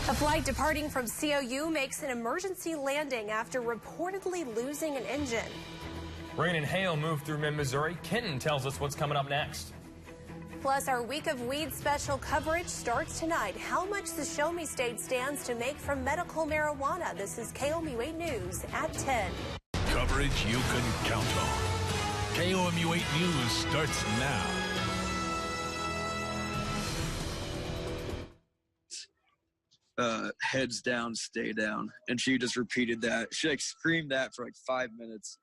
A flight departing from COU makes an emergency landing after reportedly losing an engine. Rain and hail move through mid-Missouri. Kenton tells us what's coming up next. Plus, our Week of Weed special coverage starts tonight. How much the Show Me State stands to make from medical marijuana. This is KOMU 8 News at 10. Coverage you can count on. KOMU 8 News starts now. Heads down, stay down. And she just repeated that. She screamed that for 5 minutes.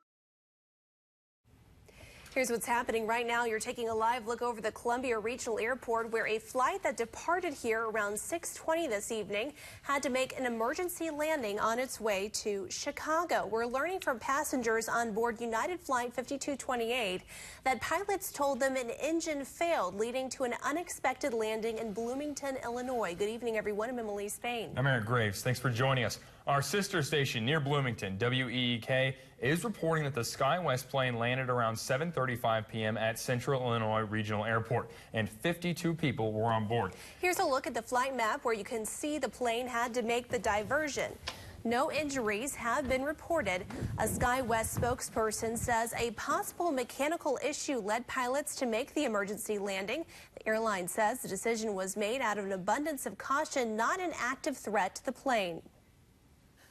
Here's what's happening right now. You're taking a live look over the Columbia Regional Airport, where a flight that departed here around 6:20 this evening had to make an emergency landing on its way to Chicago. We're learning from passengers on board United Flight 5228 that pilots told them an engine failed, leading to an unexpected landing in Bloomington, Illinois. Good evening, everyone. I'm Emily Spain. I'm Eric Graves. Thanks for joining us. Our sister station near Bloomington, WEEK, is reporting that the SkyWest plane landed around 7:35 p.m. at Central Illinois Regional Airport, and 52 people were on board. Here's a look at the flight map where you can see the plane had to make the diversion. No injuries have been reported. A SkyWest spokesperson says a possible mechanical issue led pilots to make the emergency landing. The airline says the decision was made out of an abundance of caution, not an active threat to the plane.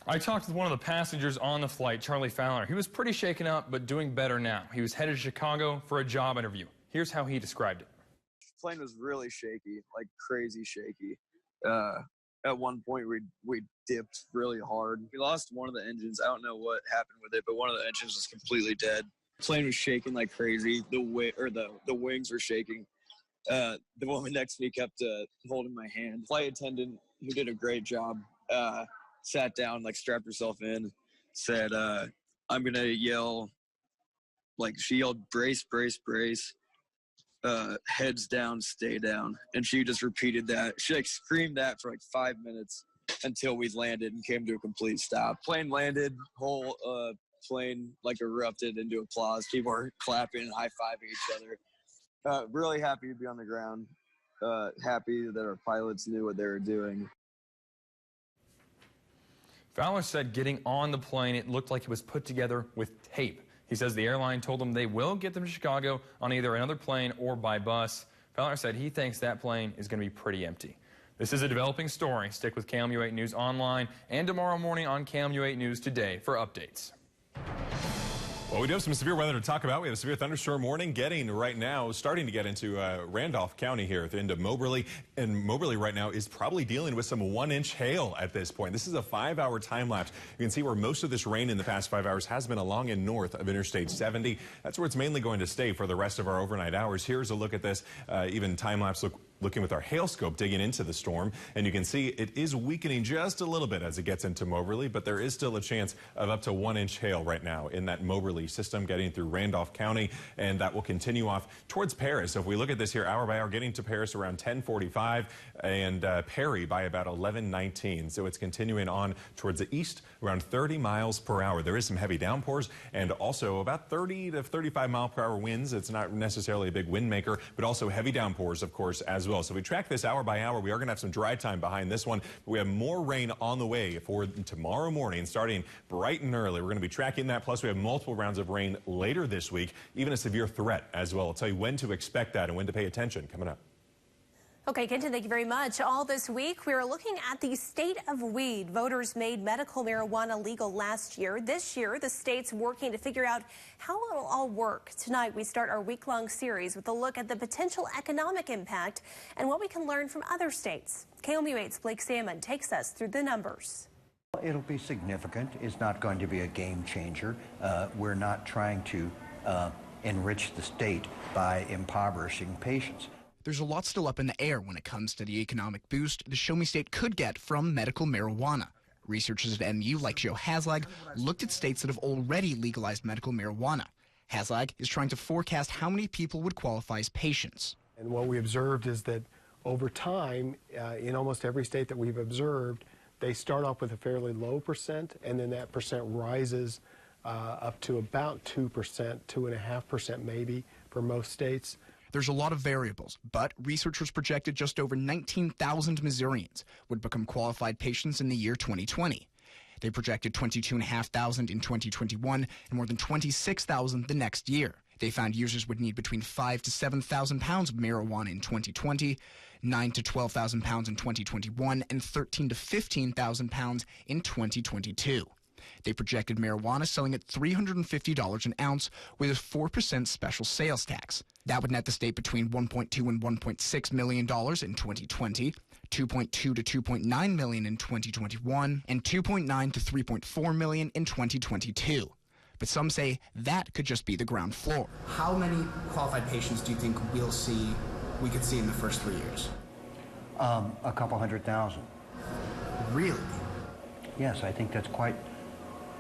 I talked with one of the passengers on the flight, Charlie Fowler. He was pretty shaken up, but doing better now. He was headed to Chicago for a job interview. Here's how he described it. The plane was really shaky, like crazy shaky. At one point, we dipped really hard. We lost one of the engines. I don't know what happened with it, but one of the engines was completely dead. The plane was shaking like crazy. The wings were shaking. The woman next to me kept holding my hand. Flight attendant, who did a great job, sat down, strapped herself in, said, I'm going to yell, she yelled, brace, brace, brace, heads down, stay down. And she just repeated that. She screamed that for 5 minutes until we landed and came to a complete stop. Plane landed, whole plane erupted into applause. People were clapping and high-fiving each other. Really happy to be on the ground. Happy that our pilots knew what they were doing. Fowler said getting on the plane, it looked like it was put together with tape. He says the airline told him they will get them to Chicago on either another plane or by bus. Fowler said he thinks that plane is going to be pretty empty. This is a developing story. Stick with KOMU 8 News online and tomorrow morning on KOMU 8 News Today for updates. Well, we do have some severe weather to talk about. We have a severe thunderstorm warning starting to get into Randolph County here at the end of Moberly. And Moberly right now is probably dealing with some 1-inch hail at this point. This is a 5-hour time lapse. You can see where most of this rain in the past 5 hours has been along and north of Interstate 70. That's where it's mainly going to stay for the rest of our overnight hours. Here's a look at this, even time lapse looking with our hail scope digging into the storm, and you can see it is weakening just a little bit as it gets into Moberly, but there is still a chance of up to 1-inch hail right now in that Moberly system getting through Randolph County, and that will continue off towards Paris. So if we look at this here hour by hour, getting to Paris around 10:45 and Perry by about 11:19. So it's continuing on towards the east around 30 miles per hour. There is some heavy downpours and also about 30 to 35 mile per hour winds. It's not necessarily a big wind maker, but also heavy downpours, of course, as well. So we track this hour by hour. We are going to have some dry time behind this one. We have more rain on the way for tomorrow morning, starting bright and early. We're going to be tracking that. Plus, we have multiple rounds of rain later this week, even a severe threat as well. I'll tell you when to expect that and when to pay attention coming up. Okay, Kenton, thank you very much. All this week, we are looking at the state of weed. Voters made medical marijuana legal last year. This year, the state's working to figure out how it will all work. Tonight, we start our week-long series with a look at the potential economic impact and what we can learn from other states. KOMU 8's Blake Salmon takes us through the numbers. It'll be significant. It's not going to be a game changer. We're not trying to enrich the state by impoverishing patients. There's a lot still up in the air when it comes to the economic boost the Show Me State could get from medical marijuana. Researchers at MU, like Joe Haslag, looked at states that have already legalized medical marijuana. Haslag is trying to forecast how many people would qualify as patients. And what we observed is that over time, in almost every state that we've observed, they start off with a fairly low percent, and then that percent rises up to about 2%, 2.5% maybe for most states. There's a lot of variables, but researchers projected just over 19,000 Missourians would become qualified patients in the year 2020. They projected 22,500 in 2021 and more than 26,000 the next year. They found users would need between 5,000 to 7,000 pounds of marijuana in 2020, 9,000 to 12,000 pounds in 2021, and 13,000 to 15,000 pounds in 2022. They projected marijuana selling at $350 an ounce with a 4% special sales tax. That would net the state between $1.2 and $1.6 million in 2020, $2.2 to $2.9 million in 2021, and $2.9 to $3.4 million in 2022. But some say that could just be the ground floor. How many qualified patients do you think we could see in the first 3 years? A couple 100,000. Really? Yes, I think that's quite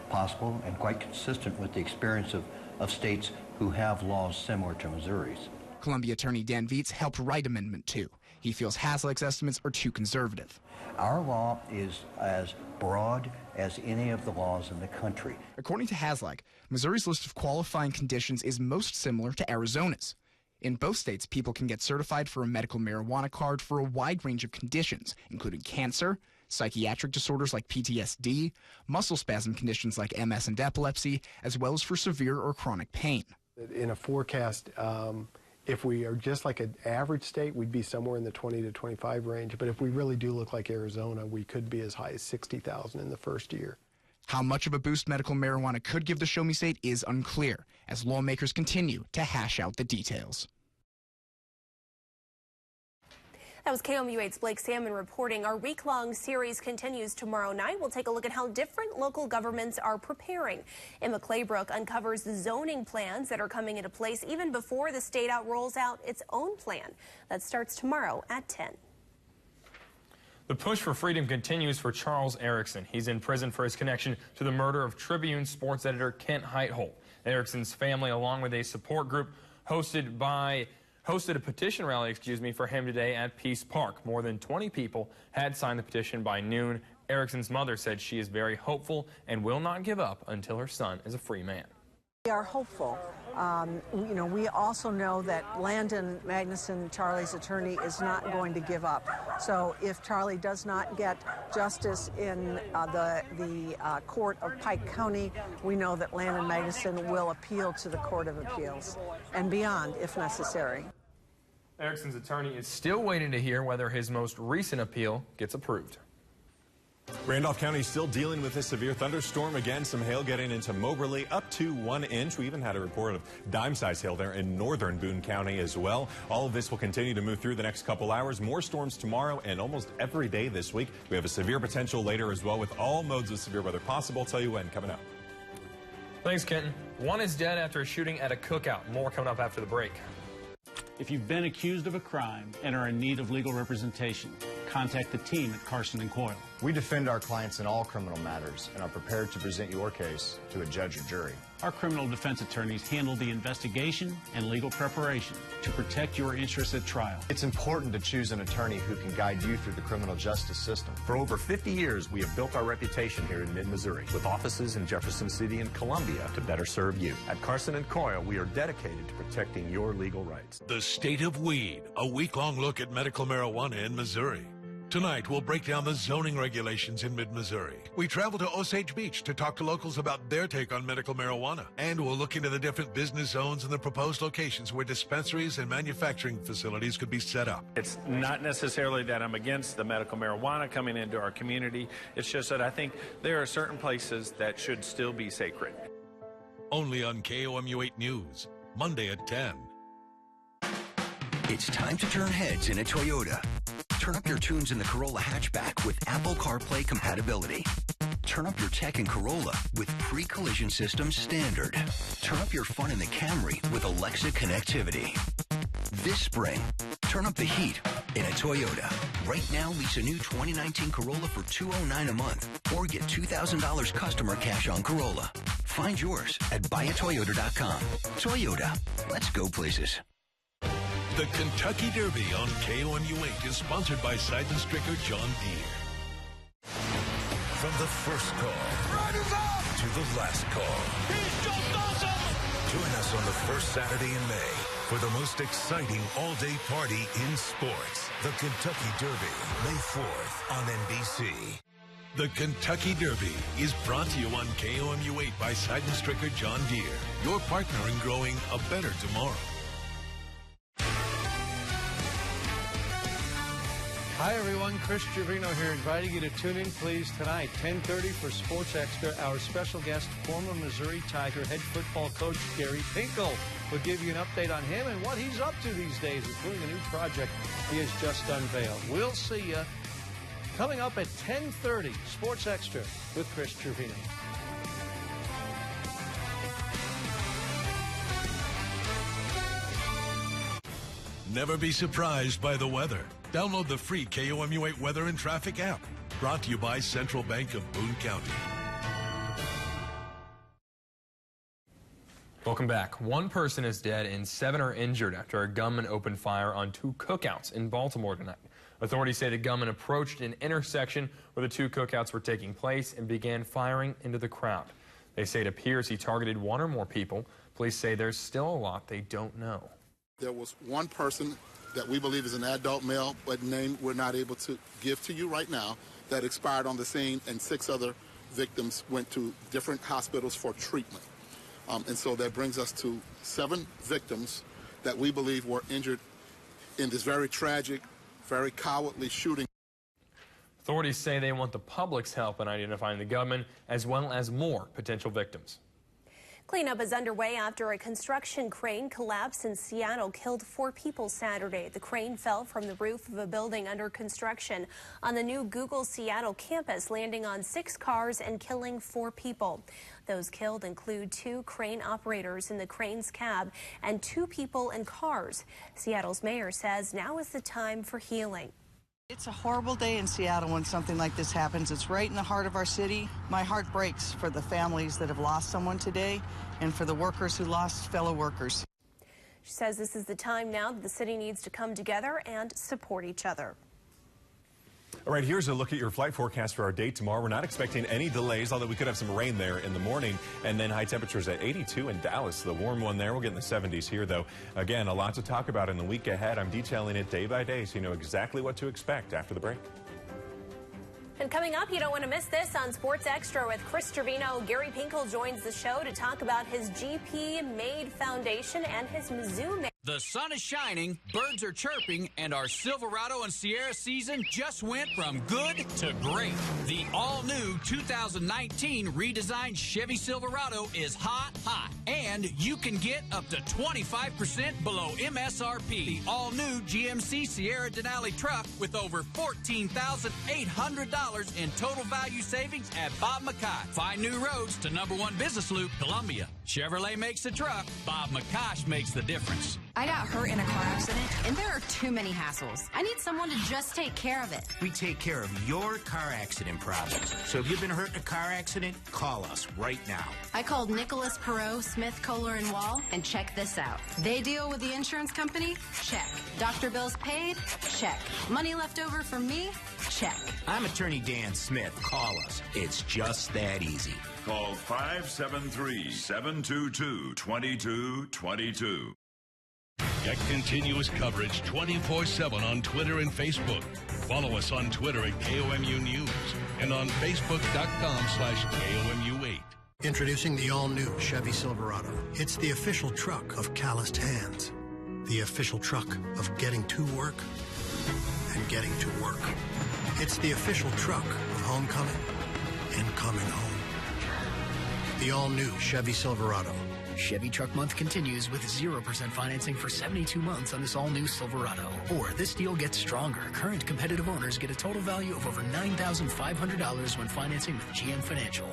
possible and quite consistent with the experience of states who have laws similar to Missouri's. Columbia Attorney Dan Viets helped write Amendment 2. He feels Hasluck's estimates are too conservative. Our law is as broad as any of the laws in the country. According to Hasluck, Missouri's list of qualifying conditions is most similar to Arizona's. In both states, people can get certified for a medical marijuana card for a wide range of conditions, including cancer, psychiatric disorders like PTSD, muscle spasm conditions like MS and epilepsy, as well as for severe or chronic pain. In a forecast, if we are just like an average state, we'd be somewhere in the 20 to 25 range. But if we really do look like Arizona, we could be as high as 60,000 in the first year. How much of a boost medical marijuana could give the Show Me State is unclear, as lawmakers continue to hash out the details. That was KOMU8's Blake Salmon reporting. Our week-long series continues tomorrow night. We'll take a look at how different local governments are preparing. Emma Claybrook uncovers the zoning plans that are coming into place even before the state rolls out its own plan. That starts tomorrow at 10. The push for freedom continues for Charles Erickson. He's in prison for his connection to the murder of Tribune sports editor Kent Heitholt. Erickson's family, along with a support group hosted a petition rally, for him today at Peace Park. More than 20 people had signed the petition by noon. Erickson's mother said she is very hopeful and will not give up until her son is a free man. We are hopeful. We also know that Landon Magnuson, Charlie's attorney, is not going to give up. So if Charlie does not get justice in the court of Pike County, we know that Landon Magnuson will appeal to the Court of Appeals and beyond if necessary. Erickson's attorney is still waiting to hear whether his most recent appeal gets approved. Randolph County still dealing with a severe thunderstorm. Again, some hail getting into Moberly, up to 1 inch. We even had a report of dime-size hail there in northern Boone County as well. All of this will continue to move through the next couple hours. More storms tomorrow and almost every day this week. We have a severe potential later as well, with all modes of severe weather possible. I'll tell you when coming up. Thanks, Kenton. One is dead after a shooting at a cookout. More coming up after the break. If you've been accused of a crime and are in need of legal representation, contact the team at Carson & Coyle. We defend our clients in all criminal matters and are prepared to present your case to a judge or jury. Our criminal defense attorneys handle the investigation and legal preparation to protect your interests at trial. It's important to choose an attorney who can guide you through the criminal justice system. For over 50 years, we have built our reputation here in mid-Missouri with offices in Jefferson City and Columbia to better serve you. At Carson & Coyle, we are dedicated to protecting your legal rights. The State of Weed, a week-long look at medical marijuana in Missouri. Tonight, we'll break down the zoning regulations in mid-Missouri. We travel to Osage Beach to talk to locals about their take on medical marijuana. And we'll look into the different business zones and the proposed locations where dispensaries and manufacturing facilities could be set up. It's not necessarily that I'm against the medical marijuana coming into our community. It's just that I think there are certain places that should still be sacred. Only on KOMU 8 News, Monday at 10. It's time to turn heads in a Toyota. Turn up your tunes in the Corolla hatchback with Apple CarPlay compatibility. Turn up your tech in Corolla with pre-collision system standard. Turn up your fun in the Camry with Alexa connectivity. This spring, turn up the heat in a Toyota. Right now, lease a new 2019 Corolla for $209 a month or get $2,000 customer cash on Corolla. Find yours at buyatoyota.com. Toyota, let's go places. The Kentucky Derby on KOMU 8 is sponsored by Seidman Stricker John Deere. From the first call to the last call. He's just awesome! Join us on the first Saturday in May for the most exciting all-day party in sports. The Kentucky Derby, May 4th on NBC. The Kentucky Derby is brought to you on KOMU 8 by Seidenstricker John Deere, your partner in growing a better tomorrow. Hi, everyone. Chris Trevino here, inviting you to tune in, please, tonight, 10:30 for Sports Extra. Our special guest, former Missouri Tiger head football coach Gary Pinkel, will give you an update on him and what he's up to these days, including a new project he has just unveiled. We'll see you coming up at 10:30, Sports Extra with Chris Trevino. Never be surprised by the weather. Download the free KOMU 8 Weather and Traffic app. Brought to you by Central Bank of Boone County. Welcome back. One person is dead and 7 are injured after a gunman opened fire on 2 cookouts in Baltimore tonight. Authorities say the gunman approached an intersection where the 2 cookouts were taking place and began firing into the crowd. They say it appears he targeted 1 or more people. Police say there's still a lot they don't know. There was one person that we believe is an adult male, but name we're not able to give to you right now, that expired on the scene, and 6 other victims went to different hospitals for treatment. And so that brings us to 7 victims that we believe were injured in this very tragic, very cowardly shooting. Authorities say they want the public's help in identifying the gunman as well as more potential victims. Cleanup is underway after a construction crane collapse in Seattle killed 4 people Saturday. The crane fell from the roof of a building under construction on the new Google Seattle campus, landing on 6 cars and killing 4 people. Those killed include 2 crane operators in the crane's cab and 2 people in cars. Seattle's mayor says now is the time for healing. It's a horrible day in Seattle when something like this happens. It's right in the heart of our city. My heart breaks for the families that have lost someone today and for the workers who lost fellow workers. She says this is the time now that the city needs to come together and support each other. All right, here's a look at your flight forecast for our day tomorrow. We're not expecting any delays, although we could have some rain there in the morning. And then high temperatures at 82 in Dallas, the warm one there. We'll get in the 70s here, though. Again, a lot to talk about in the week ahead. I'm detailing it day by day so you know exactly what to expect after the break. And coming up, you don't want to miss this on Sports Extra with Chris Trevino. Gary Pinkel joins the show to talk about his GP Made Foundation and his Mizzou. The sun is shining, birds are chirping, and our Silverado and Sierra season just went from good to great. The all-new 2019 redesigned Chevy Silverado is hot, and you can get up to 25% below MSRP. The all-new GMC Sierra Denali truck with over $14,800 in total value savings at Bob McCosh. Find new roads to #1 business loop, Columbia. Chevrolet makes the truck, Bob McCosh makes the difference. I got hurt in a car accident, and there are too many hassles. I need someone to just take care of it. We take care of your car accident problems. So if you've been hurt in a car accident, call us right now. I called Nicholas Perot, Smith, Kohler & Wall, and check this out. They deal with the insurance company? Check. Doctor bills paid? Check. Money left over for me? Check. I'm Attorney Dan Smith. Call us. It's just that easy. Call 573-722-2222. Get continuous coverage 24/7 on Twitter and Facebook. Follow us on Twitter at KOMU News and on Facebook.com/KOMU8. Introducing the all-new Chevy Silverado. It's the official truck of calloused hands. The official truck of getting to work and getting to work. It's the official truck of homecoming and coming home. The all-new Chevy Silverado. Chevy Truck Month continues with 0% financing for 72 months on this all-new Silverado. Or this deal gets stronger. Current competitive owners get a total value of over $9,500 when financing with GM Financial.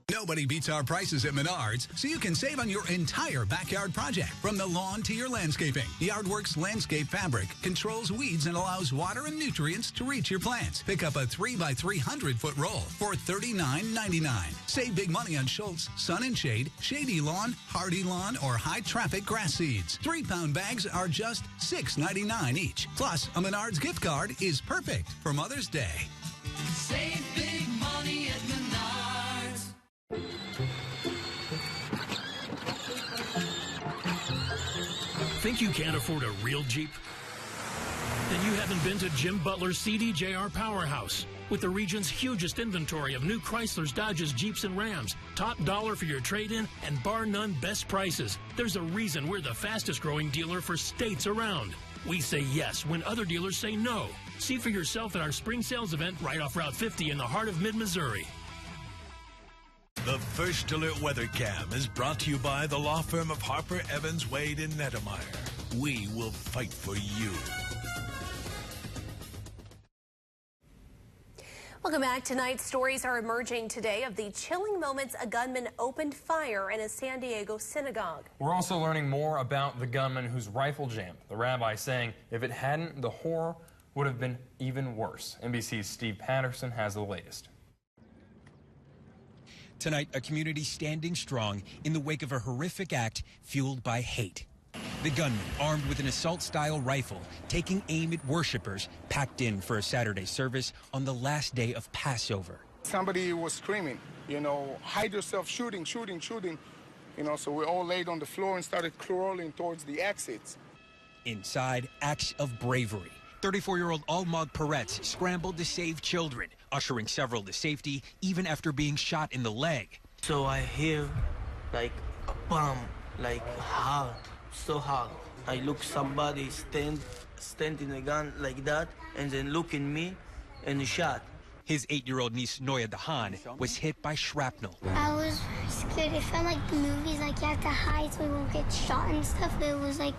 Nobody beats our prices at Menards, so you can save on your entire backyard project. From the lawn to your landscaping, Yardworks Landscape Fabric controls weeds and allows water and nutrients to reach your plants. Pick up a 3x300-foot roll for $39.99. Save big money on Schultz, Sun and Shade, Shady Lawn, Hardy Lawn, or high-traffic grass seeds. 3-pound bags are just $6.99 each. Plus, a Menards gift card is perfect for Mother's Day. Save big money at Menards. Think you can't afford a real Jeep? Then you haven't been to Jim Butler's CDJR Powerhouse. With the region's hugest inventory of new Chryslers, Dodges, Jeeps, and Rams, top dollar for your trade-in, and bar none best prices, there's a reason we're the fastest growing dealer for states around. We say yes when other dealers say no. See for yourself at our spring sales event right off Route 50 in the heart of mid-Missouri. The First Alert Weather Cam is brought to you by the law firm of Harper, Evans, Wade, and Nettemeyer. We will fight for you. Welcome back. Tonight's stories are emerging today of the chilling moments a gunman opened fire in a San Diego synagogue. We're also learning more about the gunman whose rifle jammed. The rabbi saying if it hadn't, the horror would have been even worse. NBC's Steve Patterson has the latest. Tonight, a community standing strong in the wake of a horrific act fueled by hate. The gunman, armed with an assault-style rifle, taking aim at worshipers packed in for a Saturday service on the last day of Passover. Somebody was screaming, hide yourself, shooting, shooting, shooting. So we all laid on the floor and started crawling towards the exits. Inside, acts of bravery. 34-year-old Almog Peretz scrambled to save children, ushering several to safety even after being shot in the leg. So I hear like a bomb, like hard. So hard. I look somebody standing a gun like that and then look at me and shot. His 8-year-old niece Noya Dahan was hit by shrapnel. I was scared. It felt like the movies, like you have to hide so we won't get shot and stuff. But it was like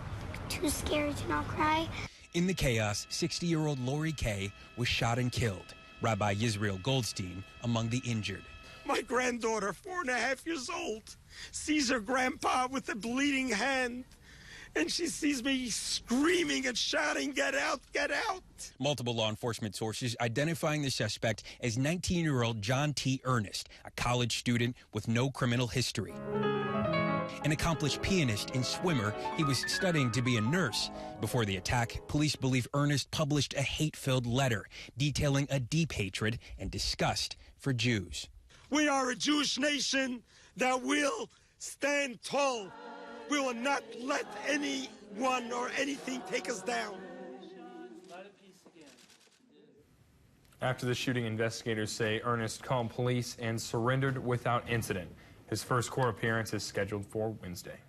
too scary to not cry. In the chaos, 60-year-old Lori Kay was shot and killed. Rabbi Yisrael Goldstein among the injured. My granddaughter, 4.5 years old, sees her grandpa with a bleeding hand. And she sees me screaming and shouting, "Get out, get out!" Multiple law enforcement sources identifying the suspect as 19-year-old John T. Ernest, a college student with no criminal history. An accomplished pianist and swimmer, he was studying to be a nurse. Before the attack, police believe Ernest published a hate-filled letter detailing a deep hatred and disgust for Jews. We are a Jewish nation that will stand tall. We will not let anyone or anything take us down. After the shooting, investigators say Ernest called police and surrendered without incident. His first court appearance is scheduled for Wednesday.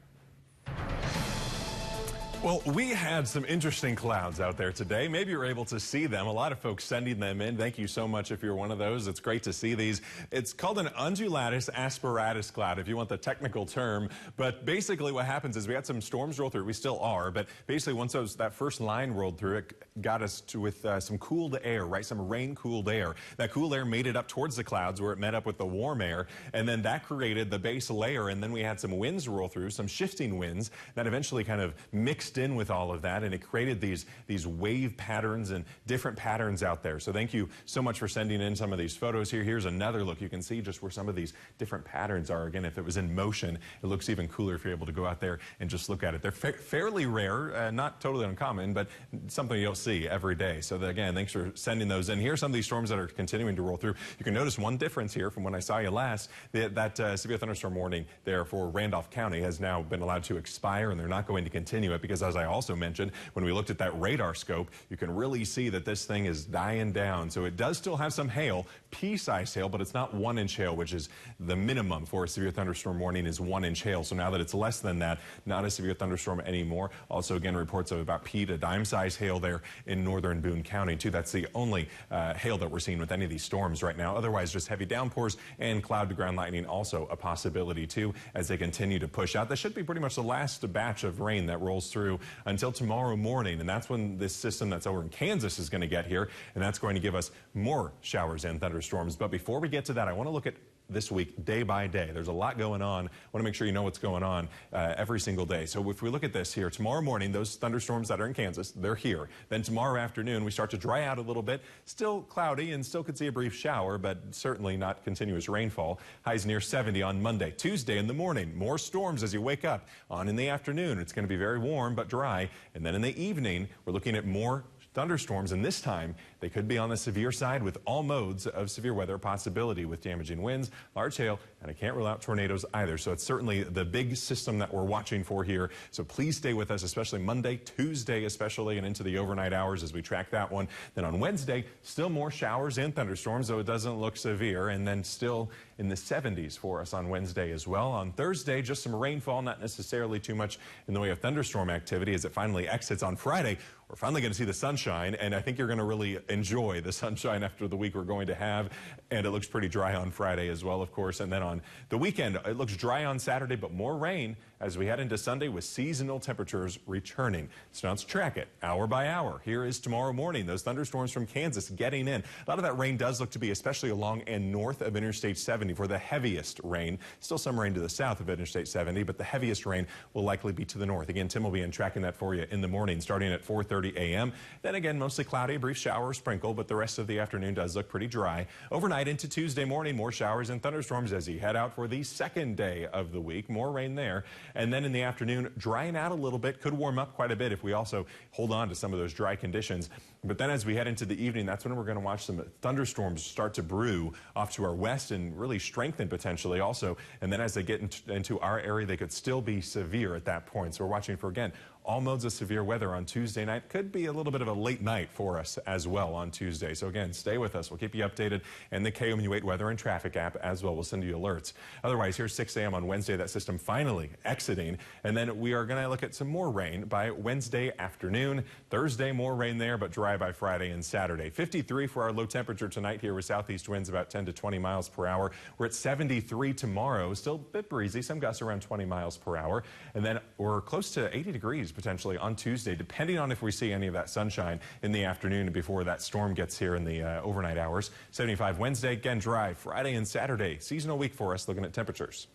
Well, we had some interesting clouds out there today. Maybe you're able to see them. A lot of folks sending them in. Thank you so much if you're one of those. It's great to see these. It's called an undulatus asperatus cloud, if you want the technical term. But basically what happens is we had some storms roll through. We still are. But basically once that first line rolled through, it got us with some cooled air, right? Some rain-cooled air. That cool air made it up towards the clouds where it met up with the warm air. And then that created the base layer. And then we had some winds roll through, some shifting winds that eventually kind of mixed in with all of that, and it created these wave patterns and different patterns out there. So thank you so much for sending in some of these photos here. Here's another look. You can see just where some of these different patterns are. Again, if it was in motion, it looks even cooler if you're able to go out there and just look at it. They're fairly rare, not totally uncommon, but something you don't see every day. So again, thanks for sending those in. Here are some of these storms that are continuing to roll through. You can notice one difference here from when I saw you last. That severe thunderstorm warning there for Randolph County has now been allowed to expire, and they're not going to continue it because, as I also mentioned, when we looked at that radar scope, you can really see that this thing is dying down. So it does still have some hail, pea-sized hail, but it's not 1-inch hail, which is the minimum for a severe thunderstorm warning is 1-inch hail. So now that it's less than that, not a severe thunderstorm anymore. Also, again, reports of about pea to dime-sized hail there in northern Boone County, too. That's the only hail that we're seeing with any of these storms right now. Otherwise, just heavy downpours and cloud-to-ground lightning also a possibility, too, as they continue to push out. That should be pretty much the last batch of rain that rolls through until tomorrow morning, and that's when this system that's over in Kansas is going to get here, and that's going to give us more showers and thunderstorms. But before we get to that, I want to look at this week day by day. There's a lot going on. I want to make sure you know what's going on every single day. So if we look at this here, tomorrow morning, those thunderstorms that are in Kansas, they're here. Then tomorrow afternoon, we start to dry out a little bit. Still cloudy and still could see a brief shower, but certainly not continuous rainfall. Highs near 70 on Monday. Tuesday in the morning, more storms as you wake up. On in the afternoon, it's going to be very warm but dry. And then in the evening, we're looking at more thunderstorms, and this time they could be on the severe side with all modes of severe weather possibility with damaging winds, large hail, and I can't rule out tornadoes either. So it's certainly the big system that we're watching for here. So please stay with us, especially Monday, Tuesday especially, and into the overnight hours as we track that one. Then on Wednesday, still more showers and thunderstorms, though it doesn't look severe, and then still in the 70s for us on Wednesday as well. On Thursday, just some rainfall, not necessarily too much in the way of thunderstorm activity as it finally exits on Friday. We're finally going to see the sunshine, and I think you're going to really enjoy the sunshine after the week we're going to have. And it looks pretty dry on Friday as well, of course. And then on the weekend, it looks dry on Saturday, but more rain as we head into Sunday with seasonal temperatures returning. So let's track it hour by hour. Here is tomorrow morning, those thunderstorms from Kansas getting in. A lot of that rain does look to be especially along and north of Interstate 70 for the heaviest rain. Still some rain to the south of Interstate 70, but the heaviest rain will likely be to the north. Again, Tim will be in tracking that for you in the morning starting at 4:30 a.m. Then again, mostly cloudy, brief shower or sprinkle, but the rest of the afternoon does look pretty dry. Overnight into Tuesday morning, more showers and thunderstorms as you head out for the second day of the week. More rain there. And then in the afternoon, drying out a little bit. Could warm up quite a bit if we also hold on to some of those dry conditions. But then as we head into the evening, that's when we're going to watch some thunderstorms start to brew off to our west and really strengthen potentially also. And then as they get into our area, they could still be severe at that point. So we're watching for, again, all modes of severe weather on Tuesday night. Could be a little bit of a late night for us as well on Tuesday. So again, stay with us. We'll keep you updated in the KOMU 8 weather and traffic app as well. We'll send you alerts. Otherwise, here's 6 a.m. on Wednesday, that system finally exiting. And then we are going to look at some more rain by Wednesday afternoon. Thursday, more rain there, but dry by Friday and Saturday. 53 for our low temperature tonight here with southeast winds about 10 to 20 miles per hour. We're at 73 tomorrow. Still a bit breezy, some gusts around 20 miles per hour. And then we're close to 80 degrees potentially on Tuesday, depending on if we see any of that sunshine in the afternoon before that storm gets here in the overnight hours. 75 Wednesday, again dry. Friday and Saturday, seasonal week for us, looking at temperatures.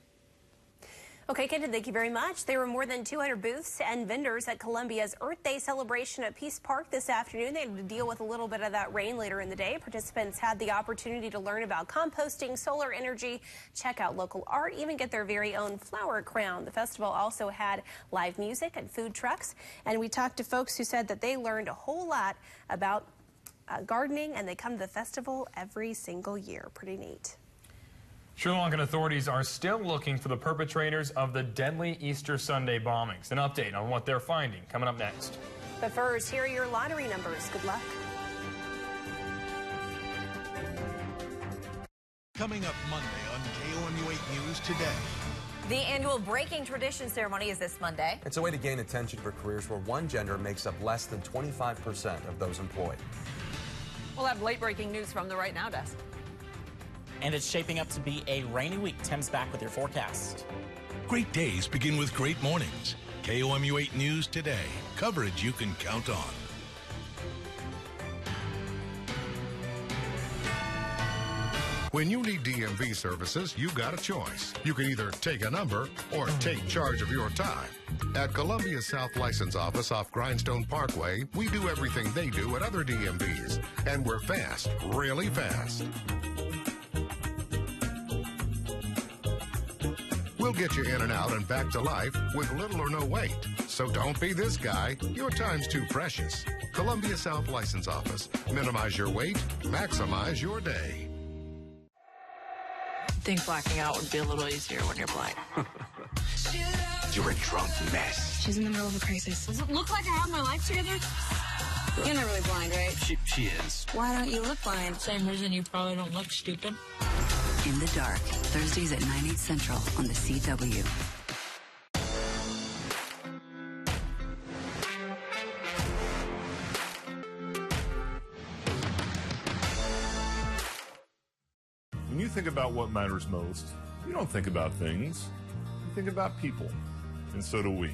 Okay, Kenton, thank you very much. There were more than 200 booths and vendors at Columbia's Earth Day celebration at Peace Park this afternoon. They had to deal with a little bit of that rain later in the day. Participants had the opportunity to learn about composting, solar energy, check out local art, even get their very own flower crown. The festival also had live music and food trucks. And we talked to folks who said that they learned a whole lot about gardening, and they come to the festival every single year. Pretty neat. Sri Lankan authorities are still looking for the perpetrators of the deadly Easter Sunday bombings. An update on what they're finding coming up next. But first, here are your lottery numbers. Good luck. Coming up Monday on KOMU 8 News Today. The annual Breaking Tradition ceremony is this Monday. It's a way to gain attention for careers where one gender makes up less than 25% of those employed. We'll have late-breaking news from the Right Now desk. And it's shaping up to be a rainy week. Tim's back with your forecast. Great days begin with great mornings. KOMU 8 News Today. Coverage you can count on. When you need DMV services, you've got a choice. You can either take a number or take charge of your time. At Columbia South License Office off Grindstone Parkway, we do everything they do at other DMVs. And we're fast, really fast. We'll get you in and out and back to life with little or no wait. So don't be this guy. Your time's too precious. Columbia South License Office. Minimize your wait, maximize your day. I think blacking out would be a little easier when you're blind. You're a drunk mess. She's in the middle of a crisis. Does it look like I have my life together? You're not really blind, right? She is. Why don't you look blind? Same reason you probably don't look stupid. In the Dark, Thursdays at 9, 8 Central on the CW. When you think about what matters most, you don't think about things. You think about people. And so do we.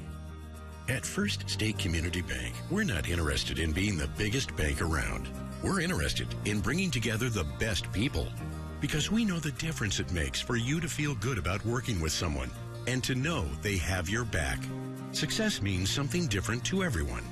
At First State Community Bank, we're not interested in being the biggest bank around. We're interested in bringing together the best people. Because we know the difference it makes for you to feel good about working with someone and to know they have your back. Success means something different to everyone.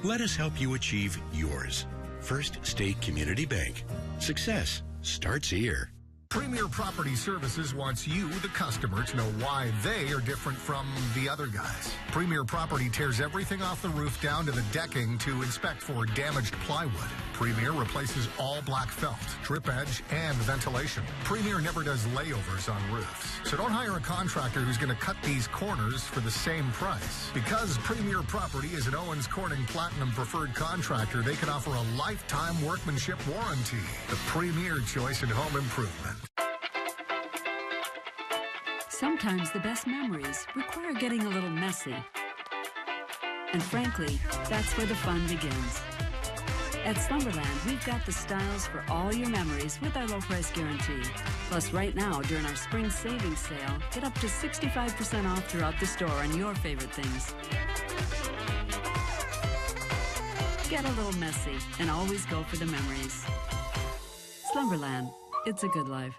Let us help you achieve yours. First State Community Bank. Success starts here. Premier Property Services wants you, the customer, to know why they are different from the other guys. Premier Property tears everything off the roof down to the decking to inspect for damaged plywood. Premier replaces all black felt, drip edge, and ventilation. Premier never does layovers on roofs. So don't hire a contractor who's going to cut these corners for the same price. Because Premier Property is an Owens Corning Platinum preferred contractor, they can offer a lifetime workmanship warranty. The premier choice in home improvement. Sometimes the best memories require getting a little messy. And frankly, that's where the fun begins. At Slumberland, we've got the styles for all your memories with our low price guarantee. Plus, right now, during our spring savings sale, get up to 65% off throughout the store on your favorite things. Get a little messy and always go for the memories. Slumberland, it's a good life.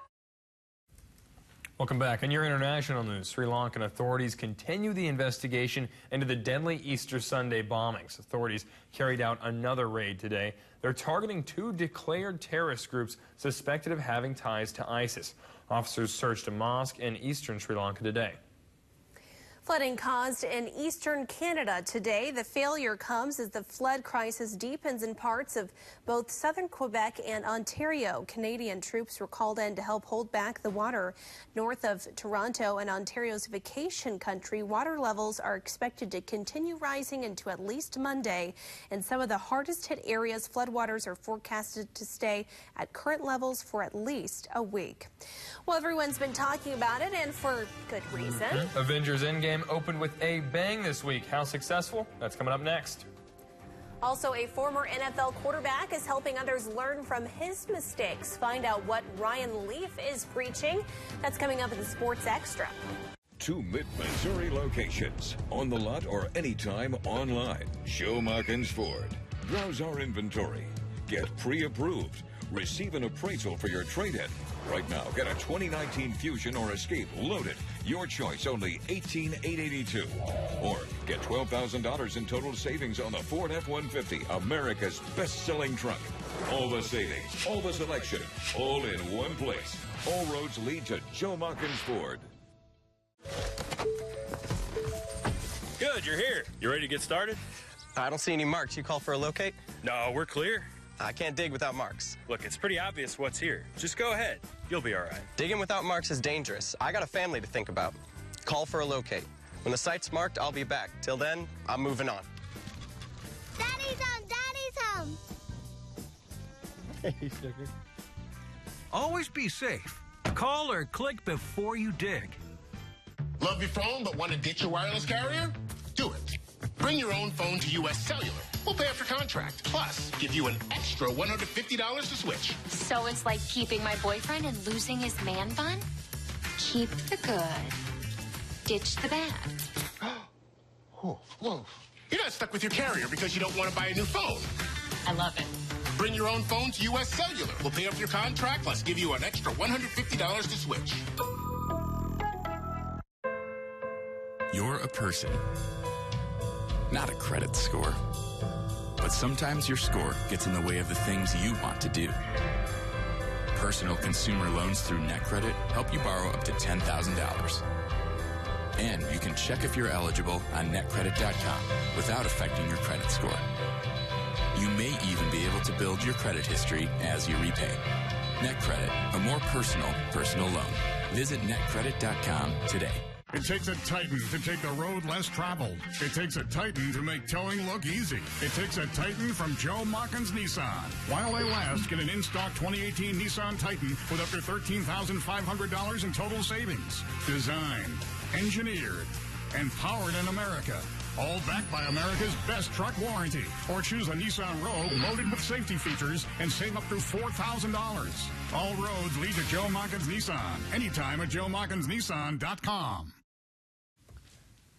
Welcome back. In your international news, Sri Lankan authorities continue the investigation into the deadly Easter Sunday bombings. Authorities carried out another raid today. They're targeting 2 declared terrorist groups suspected of having ties to ISIS. Officers searched a mosque in eastern Sri Lanka today. Flooding caused in eastern Canada today. The failure comes as the flood crisis deepens in parts of both southern Quebec and Ontario. Canadian troops were called in to help hold back the water. North of Toronto and Ontario's vacation country, water levels are expected to continue rising into at least Monday. In some of the hardest hit areas, floodwaters are forecasted to stay at current levels for at least a week. Well, everyone's been talking about it, and for good reason. Avengers Endgame opened with a bang this week. How successful? That's coming up next. Also, a former NFL quarterback is helping others learn from his mistakes. Find out what Ryan Leaf is preaching. That's coming up in the Sports Extra. 2 mid-Missouri locations, on the lot or anytime online. Joe Markins Ford. Browse our inventory. Get pre-approved. Receive an appraisal for your trade-in. Right now, get a 2019 Fusion or Escape loaded. Your choice, only $18,882. Or get $12,000 in total savings on the Ford F-150, America's best-selling truck. All the savings, all the selection, all in one place. All roads lead to Joe Markins Ford. Good, you're here. You ready to get started? I don't see any marks. You call for a locate? No, we're clear. I can't dig without marks. Look, it's pretty obvious what's here. Just go ahead. You'll be all right. Digging without marks is dangerous. I got a family to think about. Call for a locate. When the site's marked, I'll be back. Till then, I'm moving on. Daddy's home! Daddy's home! Hey, sugar. Always be safe. Call or click before you dig. Love your phone but want to ditch your wireless carrier? Do it. Bring your own phone to U.S. Cellular. We'll pay for contract. Plus, give you an extra $150 to switch. So it's like keeping my boyfriend and losing his man bun? Keep the good. Ditch the bad. Whoa. You're not stuck with your carrier because you don't want to buy a new phone. I love it. Bring your own phone to U.S. Cellular. We'll pay off your contract, plus give you an extra $150 to switch. You're a person, not a credit score. But sometimes your score gets in the way of the things you want to do. Personal consumer loans through NetCredit help you borrow up to $10,000. And you can check if you're eligible on netcredit.com without affecting your credit score. You may even be able to build your credit history as you repay. NetCredit, a more personal loan. Visit netcredit.com today. It takes a Titan to take the road less traveled. It takes a Titan to make towing look easy. It takes a Titan from Joe Markins Nissan. While they last, get an in-stock 2018 Nissan Titan with up to $13,500 in total savings. Designed, engineered, and powered in America. All backed by America's best truck warranty. Or choose a Nissan Rogue loaded with safety features and save up to $4,000. All roads lead to Joe Markins Nissan. Anytime at JoeMarkinsNissan.com.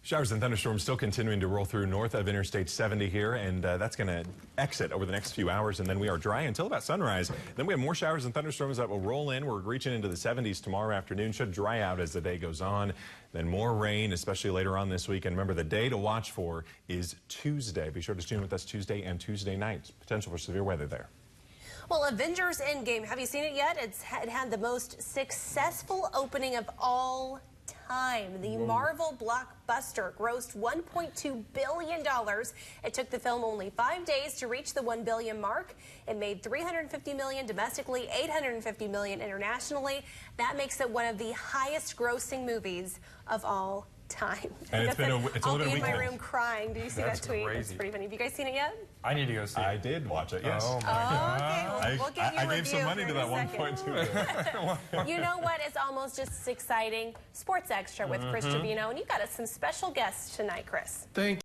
Showers and thunderstorms still continuing to roll through north of Interstate 70 here, and that's going to exit over the next few hours, and then we are dry until about sunrise. Then we have more showers and thunderstorms that will roll in. We're reaching into the 70s tomorrow afternoon. Should dry out as the day goes on. Then more rain, especially later on this week. And remember, the day to watch for is Tuesday. Be sure to tune with us Tuesday and Tuesday night. Potential for severe weather there. Well, Avengers Endgame, have you seen it yet? It had the most successful opening of all time. The Marvel blockbuster grossed $1.2 billion. It took the film only 5 days to reach the $1 billion mark. It made $350 million domestically, $850 million internationally. That makes it one of the highest grossing movies of all time. And it's only been a I'll be in week my now. room crying. Do you see That's that tweet? crazy. It's pretty funny. Have you guys seen it yet? I need to go see it. I did watch it, yes. Oh, my God. Okay, we'll get you I gave some money to that 1.2. You know what? It's almost just exciting. Sports Extra with Chris Trevino, and you got us some special guests tonight, Chris. Thank you.